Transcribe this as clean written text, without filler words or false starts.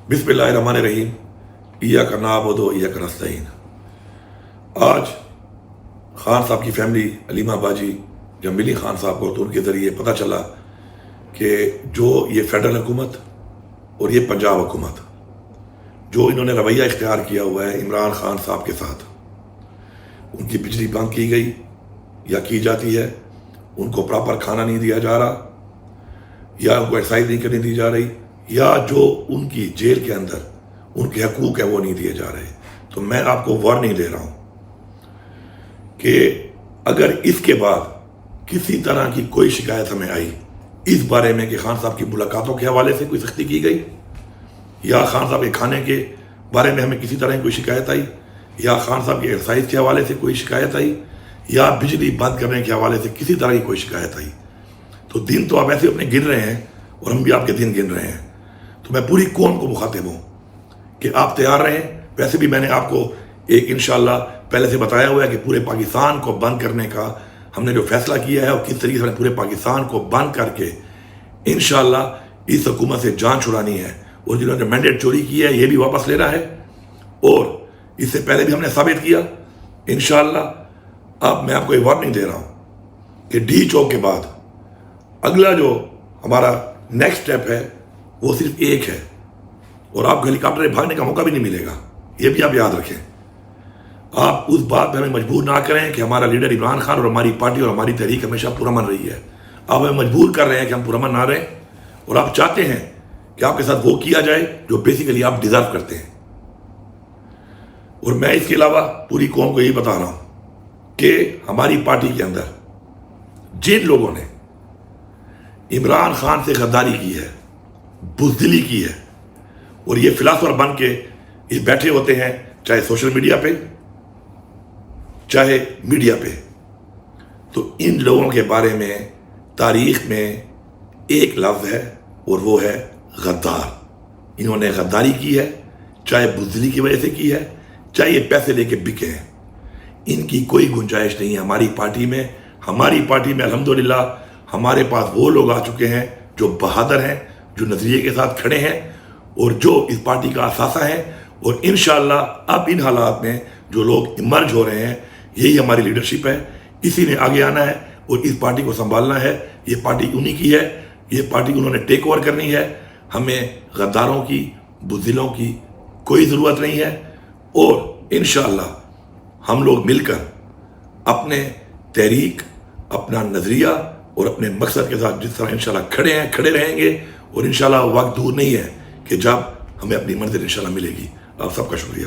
بسم اللہ الرحمن الرحیم ایاک نعبد و ایاک نستعین۔ آج خان صاحب کی فیملی علیمہ باجی جب ملی خان صاحب کو تو ان کے ذریعے پتہ چلا کہ جو یہ فیڈرل حکومت اور یہ پنجاب حکومت جو انہوں نے رویہ اختیار کیا ہوا ہے عمران خان صاحب کے ساتھ، ان کی بجلی بند کی گئی یا کی جاتی ہے، ان کو پراپر کھانا نہیں دیا جا رہا، یا ان کو ایکسرسائز نہیں کرنے دی جا رہی، یا جو ان کی جیل کے اندر ان کے حقوق ہیں وہ نہیں دیے جا رہے۔ تو میں آپ کو وارننگ دے رہا ہوں کہ اگر اس کے بعد کسی طرح کی کوئی شکایت ہمیں آئی اس بارے میں کہ خان صاحب کی ملاقاتوں کے حوالے سے کوئی سختی کی گئی، یا خان صاحب کے کھانے کے بارے میں ہمیں کسی طرح کی کوئی شکایت آئی، یا خان صاحب کی ایکسرسائز کے حوالے سے کوئی شکایت آئی، یا بجلی بند کرنے کے حوالے سے کسی طرح کی کوئی شکایت آئی، تو دن تو آپ ایسے اپنے گن رہے ہیں اور ہم بھی آپ کے دن گن رہے ہیں۔ تو میں پوری قوم کو مخاطب ہوں کہ آپ تیار رہیں۔ ویسے بھی میں نے آپ کو ایک انشاءاللہ پہلے سے بتایا ہوا ہے کہ پورے پاکستان کو بند کرنے کا ہم نے جو فیصلہ کیا ہے اور کس طریقے سے ہم نے پورے پاکستان کو بند کر کے انشاءاللہ اس حکومت سے جان چھڑانی ہے، اور جنہوں نے مینڈیٹ چوری کی ہے یہ بھی واپس لینا ہے، اور اس سے پہلے بھی ہم نے ثابت کیا انشاءاللہ۔ اب میں آپ کو ایک وارننگ دے رہا ہوں کہ ڈی چوک کے بعد اگلا جو ہمارا نیکسٹ سٹیپ ہے وہ صرف ایک ہے، اور آپ کو ہیلی کاپٹر سے بھاگنے کا موقع بھی نہیں ملے گا، یہ بھی آپ یاد رکھیں۔ آپ اس بات پہ ہمیں مجبور نہ کریں کہ ہمارا لیڈر عمران خان اور ہماری پارٹی اور ہماری تحریک ہمیشہ پرامن رہی ہے۔ آپ ہمیں مجبور کر رہے ہیں کہ ہم پرامن نہ رہیں، اور آپ چاہتے ہیں کہ آپ کے ساتھ وہ کیا جائے جو بیسیکلی آپ ڈیزرو کرتے ہیں۔ اور میں اس کے علاوہ پوری قوم کو یہی بتا رہا ہوں کہ ہماری پارٹی کے اندر جن لوگوں نے عمران خان سے غداری کی ہے، بزدلی کی ہے، اور یہ فلاسفر بن کے یہ بیٹھے ہوتے ہیں چاہے سوشل میڈیا پہ چاہے میڈیا پہ، تو ان لوگوں کے بارے میں تاریخ میں ایک لفظ ہے اور وہ ہے غدار۔ انہوں نے غداری کی ہے، چاہے بزدلی کی وجہ سے کی ہے، چاہے یہ پیسے لے کے بکے ہیں، ان کی کوئی گنجائش نہیں ہے ہماری پارٹی میں۔ ہماری پارٹی میں الحمدللہ ہمارے پاس وہ لوگ آ چکے ہیں جو بہادر ہیں، جو نظریے کے ساتھ کھڑے ہیں، اور جو اس پارٹی کا اثاثہ ہیں، اور انشاءاللہ اب ان حالات میں جو لوگ ایمرج ہو رہے ہیں یہی ہماری لیڈرشپ ہے، اسی نے آگے آنا ہے اور اس پارٹی کو سنبھالنا ہے۔ یہ پارٹی انہی کی ہے، یہ پارٹی انہوں نے ٹیک اوور کرنی ہے۔ ہمیں غداروں کی، بزدلوں کی کوئی ضرورت نہیں ہے، اور انشاءاللہ ہم لوگ مل کر اپنے تحریک، اپنا نظریہ اور اپنے مقصد کے ساتھ جس طرح انشاءاللہ کھڑے رہیں گے، اور انشاءاللہ وقت دور نہیں ہے کہ جب ہمیں اپنی منزل انشاءاللہ ملے گی۔ آپ سب کا شکریہ۔